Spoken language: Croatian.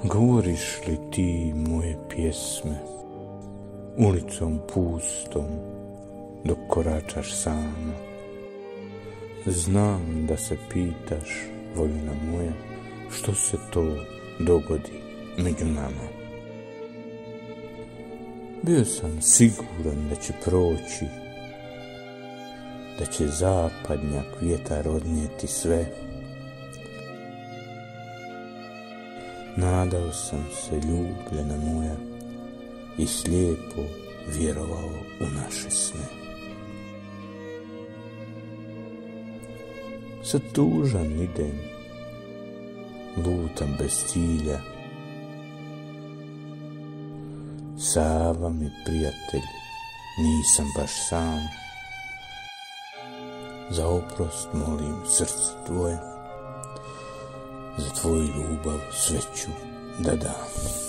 Govoriš li ti moje pjesme ulicom pustom dok koračaš sama? Znam da se pitaš, voljena moja, što se to dogodi među nama. Bio sam siguran da će proći, da će zapadnjak vjetar odnijeti sve. Nadao sam se, ljubljena moja, i slijepo vjerovao u naše sne. Sad tužan idem, lutam bez cilja. Sava mi prijatelj, nisam baš sam. Za oprost molim srce tvoje, za tvoju ljubav sve ću da dam.